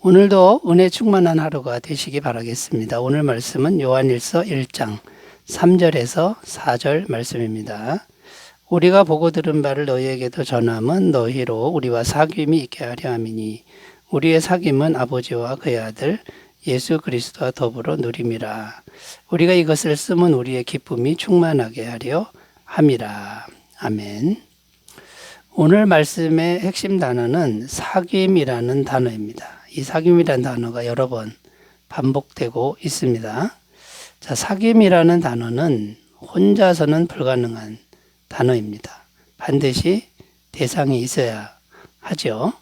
오늘도 은혜 충만한 하루가 되시기 바라겠습니다. 오늘 말씀은 요한일서 1장 3절에서 4절 말씀입니다. 우리가 보고 들은 바를 너희에게도 전함은 너희로 우리와 사귐이 있게 하려 함이니 우리의 사귐은 아버지와 그의 아들 예수 그리스도와 더불어 누림이라. 우리가 이것을 쓰면 우리의 기쁨이 충만하게 하려 함이라. 아멘. 오늘 말씀의 핵심 단어는 사귐이라는 단어입니다. 이 사귐이라는 단어가 여러 번 반복되고 있습니다. 자, 사귐이라는 단어는 혼자서는 불가능한 단어입니다. 반드시 대상이 있어야 하죠.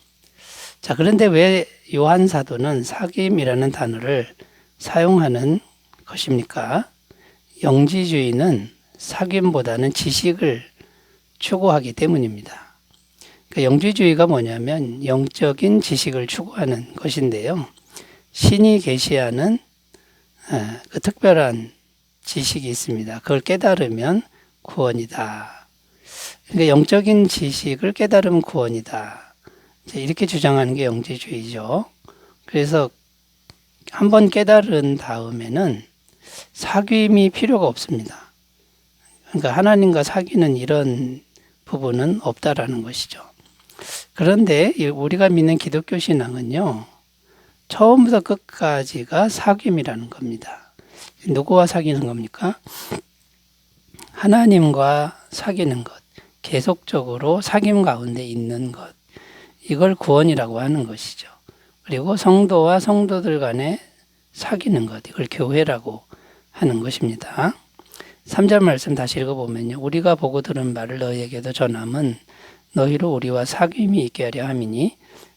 자, 그런데 왜 요한 사도는 사귐이라는 단어를 사용하는 것입니까? 영지주의는 사귐보다는 지식을 추구하기 때문입니다. 그 영지주의가 뭐냐면 영적인 지식을 추구하는 것인데요. 신이 계시하는 그 특별한 지식이 있습니다. 그걸 깨달으면 구원이다. 그러니까 영적인 지식을 깨달으면 구원이다. 이렇게 주장하는 게 영지주의죠. 그래서 한번 깨달은 다음에는 사귐이 필요가 없습니다. 그러니까 하나님과 사귀는 이런 부분은 없다라는 것이죠. 그런데 우리가 믿는 기독교 신앙은요, 처음부터 끝까지가 사귐이라는 겁니다. 누구와 사귀는 겁니까? 하나님과 사귀는 것, 계속적으로 사귐 가운데 있는 것, 이걸 구원이라고 하는 것이죠. 그리고 성도와 성도들 간에 사귀는 것, 이걸 교회라고 하는 것입니다. 3절 말씀 다시 읽어보면요. 우리가 보고 들은 바를 너희에게도 전함은 너희로 우리와 사귐이 있게 하려 함이니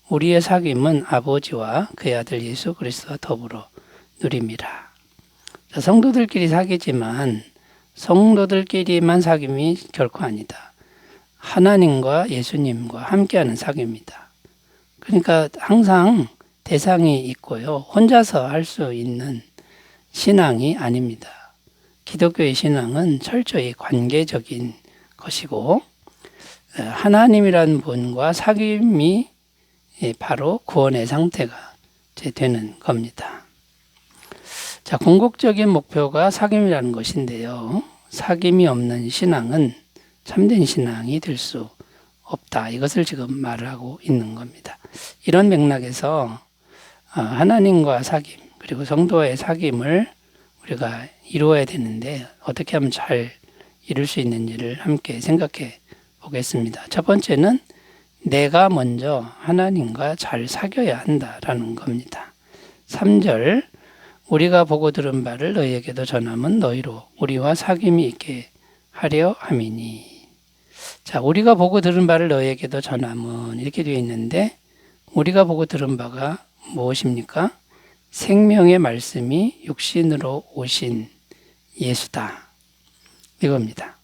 우리의 사귐은 아버지와 그의 아들 예수 그리스도와 더불어 누림이라. 성도들끼리 사귀지만 성도들끼리만 사귐이 결코 아니다. 하나님과 예수님과 함께하는 사귐입니다. 그러니까 항상 대상이 있고요. 혼자서 할 수 있는 신앙이 아닙니다. 기독교의 신앙은 철저히 관계적인 것이고 하나님이라는 분과 사귐이 바로 구원의 상태가 되는 겁니다. 자, 궁극적인 목표가 사귐이라는 것인데요. 사귐이 없는 신앙은 참된 신앙이 될 수 없다. 이것을 지금 말을 하고 있는 겁니다. 이런 맥락에서 하나님과 사귐 그리고 성도와의 사귐을 우리가 이루어야 되는데 어떻게 하면 잘 이룰 수 있는지를 함께 생각해 보겠습니다. 첫 번째는 내가 먼저 하나님과 잘 사귀어야 한다라는 겁니다. 3절 우리가 보고 들은 바를 너희에게도 전함은 너희로 우리와 사귐이 있게 하려 함이니. 자, 우리가 보고 들은 바를 너희에게도 전함은 이렇게 되어 있는데 우리가 보고 들은 바가 무엇입니까? 생명의 말씀이 육신으로 오신 예수다. 이겁니다.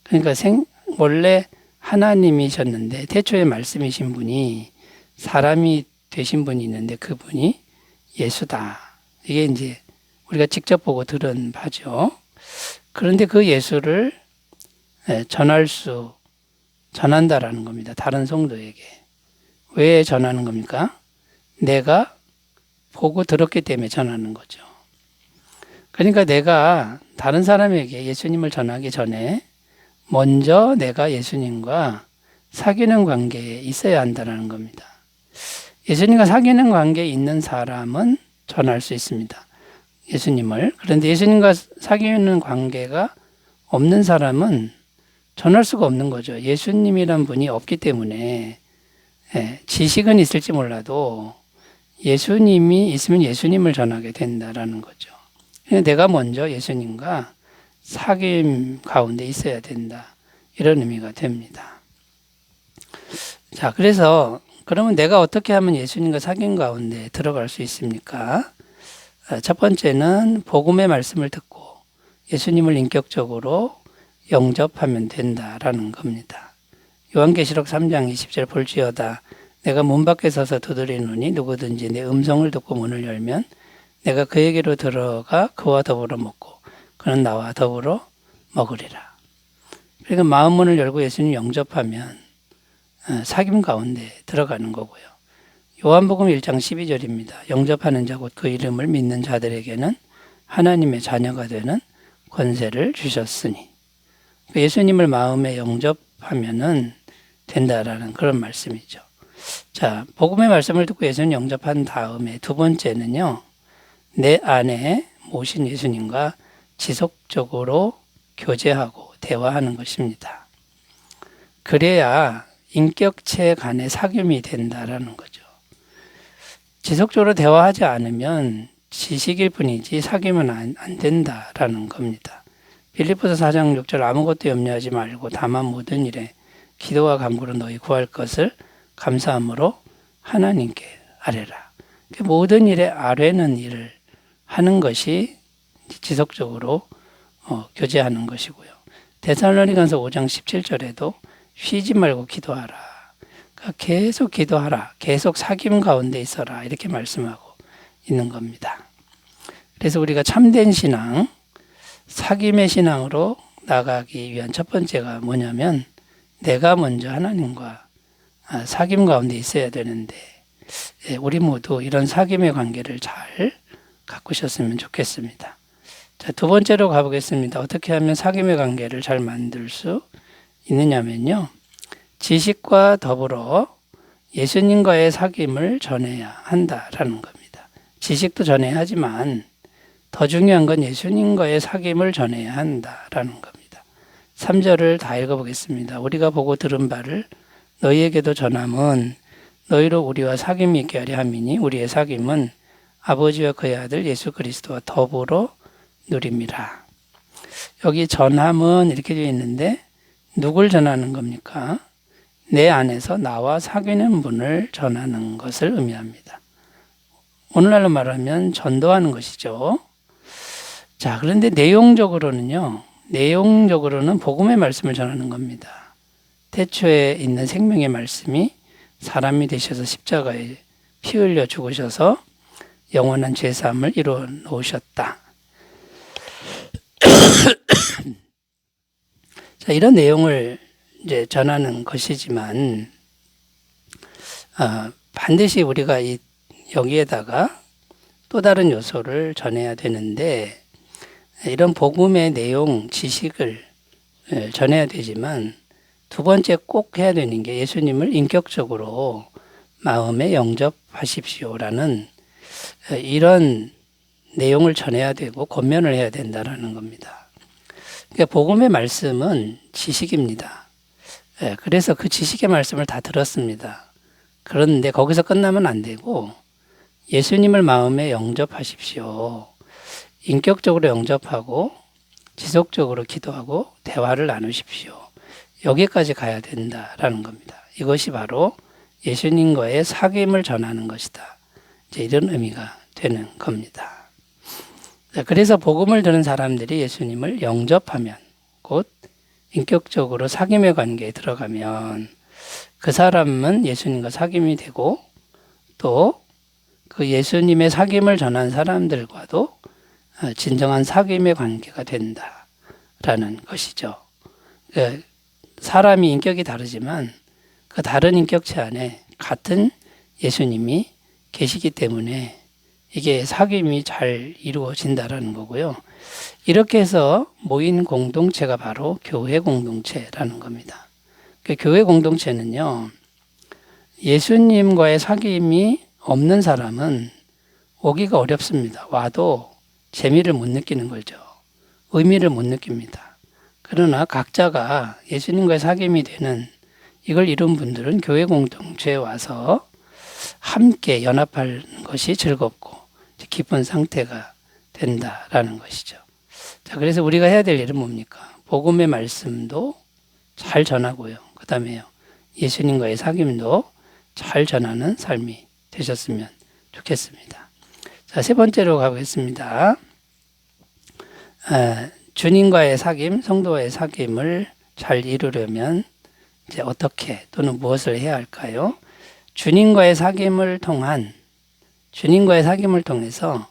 그러니까 원래 하나님이셨는데 태초에 말씀이신 분이 사람이 되신 분이 있는데 그분이 예수다. 이게 이제 우리가 직접 보고 들은 바죠. 그런데 그 예수를 전한다라는 겁니다. 다른 성도에게. 왜 전하는 겁니까? 내가 보고 들었기 때문에 전하는 거죠. 그러니까 내가 다른 사람에게 예수님을 전하기 전에 먼저 내가 예수님과 사귀는 관계에 있어야 한다는 겁니다. 예수님과 사귀는 관계에 있는 사람은 전할 수 있습니다. 예수님을. 그런데 예수님과 사귀는 관계가 없는 사람은 전할 수가 없는 거죠. 예수님이란 분이 없기 때문에 지식은 있을지 몰라도 예수님이 있으면 예수님을 전하게 된다라는 거죠. 내가 먼저 예수님과 사귐 가운데 있어야 된다. 이런 의미가 됩니다. 자, 그래서 그러면 내가 어떻게 하면 예수님과 사귐 가운데 들어갈 수 있습니까? 첫 번째는 복음의 말씀을 듣고 예수님을 인격적으로 영접하면 된다라는 겁니다. 요한계시록 3장 20절 볼지어다 내가 문 밖에 서서 두드리노니 누구든지 내 음성을 듣고 문을 열면 내가 그에게로 들어가 그와 더불어 먹고 그는 나와 더불어 먹으리라. 그러니까 마음문을 열고 예수님 영접하면 사귐 가운데 들어가는 거고요. 요한복음 1장 12절입니다. 영접하는 자 곧 그 이름을 믿는 자들에게는 하나님의 자녀가 되는 권세를 주셨으니, 예수님을 마음에 영접하면은 된다라는 그런 말씀이죠. 자, 복음의 말씀을 듣고 예수님 영접한 다음에 두 번째는요, 내 안에 모신 예수님과 지속적으로 교제하고 대화하는 것입니다. 그래야 인격체 간의 사귐이 된다라는 거죠. 지속적으로 대화하지 않으면 지식일 뿐이지 사귐은 안 된다라는 겁니다. 빌립보서 4장 6절 아무것도 염려하지 말고 다만 모든 일에 기도와 간구로 너희 구할 것을 감사함으로 하나님께 아뢰라. 모든 일에 아뢰는 일을 하는 것이 지속적으로 교제하는 것이고요. 데살로니가서 5장 17절에도 쉬지 말고 기도하라. 그러니까 계속 기도하라. 계속 사귐 가운데 있어라. 이렇게 말씀하고 있는 겁니다. 그래서 우리가 참된 신앙, 사귐의 신앙으로 나가기 위한 첫 번째가 뭐냐면 내가 먼저 하나님과 사귐 가운데 있어야 되는데 우리 모두 이런 사귐의 관계를 잘 가꾸셨으면 좋겠습니다. 자, 두 번째로 가보겠습니다. 어떻게 하면 사귐의 관계를 잘 만들 수 있느냐면요, 지식과 더불어 예수님과의 사귐을 전해야 한다라는 겁니다. 지식도 전해야 하지만 더 중요한 건 예수님과의 사귐을 전해야 한다라는 겁니다. 3절을 다 읽어보겠습니다. 우리가 보고 들은 바를 너희에게도 전함은 너희로 우리와 사귐이 있게 하려 함이니 우리의 사귐은 아버지와 그의 아들 예수 그리스도와 더불어 누림이라. 여기 전함은 이렇게 되어 있는데 누굴 전하는 겁니까? 내 안에서 나와 사귀는 분을 전하는 것을 의미합니다. 오늘날로 말하면 전도하는 것이죠. 자, 그런데 내용적으로는 복음의 말씀을 전하는 겁니다. 태초에 있는 생명의 말씀이 사람이 되셔서 십자가에 피 흘려 죽으셔서 영원한 죄사함을 이루어 놓으셨다. 자, 이런 내용을 이제 전하는 것이지만 반드시 우리가 여기에다가 또 다른 요소를 전해야 되는데, 이런 복음의 내용, 지식을 전해야 되지만 두 번째 꼭 해야 되는 게 예수님을 인격적으로 마음에 영접하십시오라는 이런 내용을 전해야 되고 권면을 해야 된다라는 겁니다. 그러니까 복음의 말씀은 지식입니다. 그래서 그 지식의 말씀을 다 들었습니다. 그런데 거기서 끝나면 안 되고 예수님을 마음에 영접하십시오. 인격적으로 영접하고 지속적으로 기도하고 대화를 나누십시오. 여기까지 가야 된다라는 겁니다. 이것이 바로 예수님과의 사귐을 전하는 것이다. 이제 이런 의미가 되는 겁니다. 그래서 복음을 듣는 사람들이 예수님을 영접하면, 곧 인격적으로 사귐의 관계에 들어가면 그 사람은 예수님과 사귐이 되고 또 그 예수님의 사귐을 전한 사람들과도 진정한 사귐의 관계가 된다라는 것이죠. 사람이 인격이 다르지만 그 다른 인격체 안에 같은 예수님이 계시기 때문에 이게 사귐이 잘 이루어진다라는 거고요. 이렇게 해서 모인 공동체가 바로 교회 공동체라는 겁니다. 교회 공동체는요, 예수님과의 사귐이 없는 사람은 오기가 어렵습니다. 와도 재미를 못 느끼는 거죠. 의미를 못 느낍니다. 그러나 각자가 예수님과의 사귐이 되는 이걸 이룬 분들은 교회 공동체에 와서 함께 연합하는 것이 즐겁고 기쁜 상태가 된다라는 것이죠. 자, 그래서 우리가 해야 될 일은 뭡니까? 복음의 말씀도 잘 전하고요. 그 다음에요, 예수님과의 사귐도 잘 전하는 삶이 되셨으면 좋겠습니다. 자, 세 번째로 가보겠습니다. 주님과의 사귐, 성도와의 사귐을 잘 이루려면 이제 어떻게 또는 무엇을 해야 할까요? 주님과의 사귐을 통해서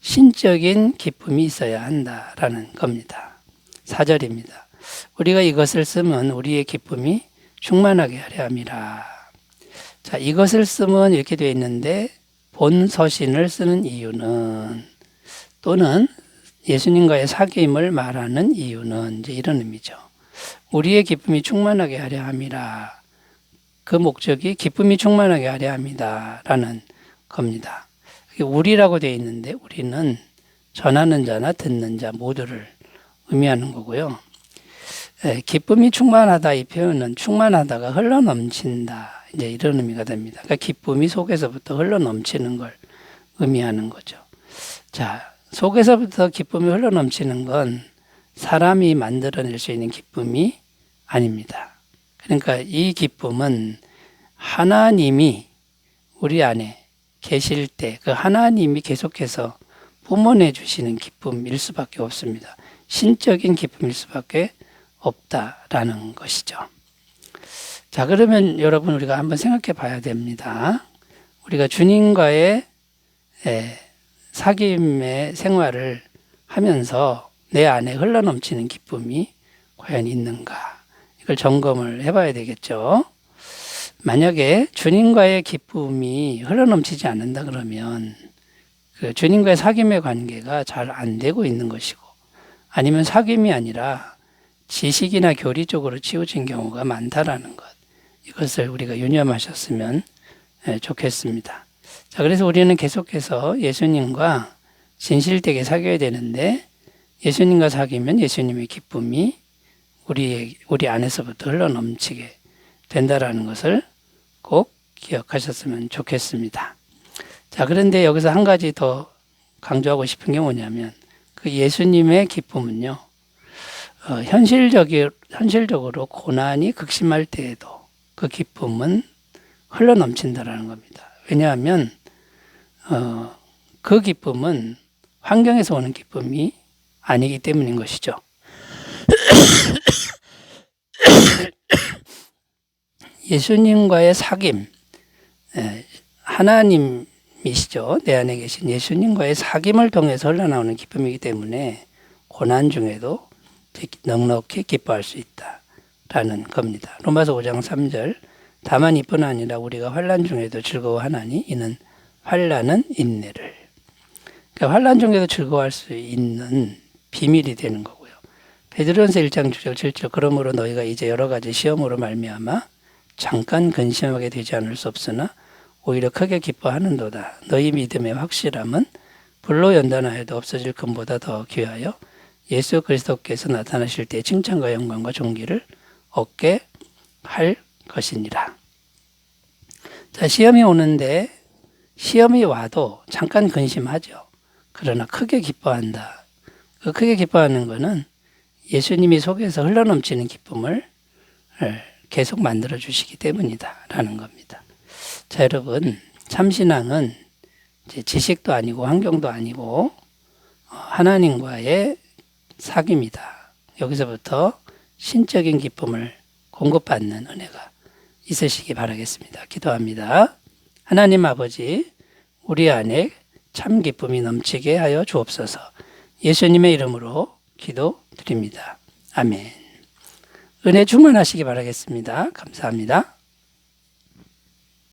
신적인 기쁨이 있어야 한다라는 겁니다. 4절입니다. 우리가 이것을 쓰면 우리의 기쁨이 충만하게 하려 함이라. 자, 이것을 쓰면 이렇게 되어 있는데 본 서신을 쓰는 이유는 또는 예수님과의 사귐을 말하는 이유는 이제 이런 의미죠. 우리의 기쁨이 충만하게 하려 함이라. 그 목적이 기쁨이 충만하게 하려 합니다. 라는 겁니다. 우리라고 되어 있는데 우리는 전하는 자나 듣는 자 모두를 의미하는 거고요. 기쁨이 충만하다 이 표현은 충만하다가 흘러넘친다. 이제 이런 의미가 됩니다. 그러니까 기쁨이 속에서부터 흘러넘치는 걸 의미하는 거죠. 자, 속에서부터 기쁨이 흘러넘치는 건 사람이 만들어낼 수 있는 기쁨이 아닙니다. 그러니까 이 기쁨은 하나님이 우리 안에 계실 때 그 하나님이 계속해서 뿜어내 주시는 기쁨일 수밖에 없습니다. 신적인 기쁨일 수밖에 없다라는 것이죠. 자, 그러면 여러분 우리가 한번 생각해 봐야 됩니다. 우리가 주님과의 사귐의 생활을 하면서 내 안에 흘러넘치는 기쁨이 과연 있는가? 이걸 점검을 해봐야 되겠죠. 만약에 주님과의 기쁨이 흘러넘치지 않는다 그러면 그 주님과의 사귐의 관계가 잘 안 되고 있는 것이고 아니면 사귐이 아니라 지식이나 교리 쪽으로 치우친 경우가 많다라는 것. 이것을 우리가 유념하셨으면 좋겠습니다. 자, 그래서 우리는 계속해서 예수님과 진실되게 사귀어야 되는데 예수님과 사귀면 예수님의 기쁨이 우리 안에서부터 흘러넘치게 된다라는 것을 꼭 기억하셨으면 좋겠습니다. 자, 그런데 여기서 한 가지 더 강조하고 싶은 게 뭐냐면 그 예수님의 기쁨은요, 현실적으로 고난이 극심할 때에도 그 기쁨은 흘러넘친다라는 겁니다. 왜냐하면 그 기쁨은 환경에서 오는 기쁨이 아니기 때문인 것이죠. 예수님과의 사귐, 하나님이시죠. 내 안에 계신 예수님과의 사귐을 통해서 흘러나오는 기쁨이기 때문에 고난 중에도 넉넉히 기뻐할 수 있다라는 겁니다. 로마서 5장 3절 다만 이뿐 아니라 우리가 환난 중에도 즐거워하나니 이는 환난은 인내를. 그러니까 환난 중에도 즐거워할 수 있는 비밀이 되는 거고요. 베드로전서 1장 6절 7절 그러므로 너희가 이제 여러 가지 시험으로 말미암아 잠깐 근심하게 되지 않을 수 없으나 오히려 크게 기뻐하는도다. 너희 믿음의 확실함은 불로 연단하여도 없어질 금보다 더 귀하여 예수 그리스도께서 나타나실 때 칭찬과 영광과 존귀를 얻게 할 것이니라. 자, 시험이 오는데 시험이 와도 잠깐 근심하죠. 그러나 크게 기뻐한다. 그 크게 기뻐하는 것은 예수님이 속에서 흘러넘치는 기쁨을 계속 만들어 주시기 때문이다 라는 겁니다. 자, 여러분 참신앙은 이제 지식도 아니고 환경도 아니고 하나님과의 사귐이다. 여기서부터 신적인 기쁨을 공급받는 은혜가 있으시기 바라겠습니다. 기도합니다. 하나님 아버지, 우리 안에 참 기쁨이 넘치게 하여 주옵소서. 예수님의 이름으로 기도드립니다. 아멘. 은혜 충만하시기 바라겠습니다. 감사합니다.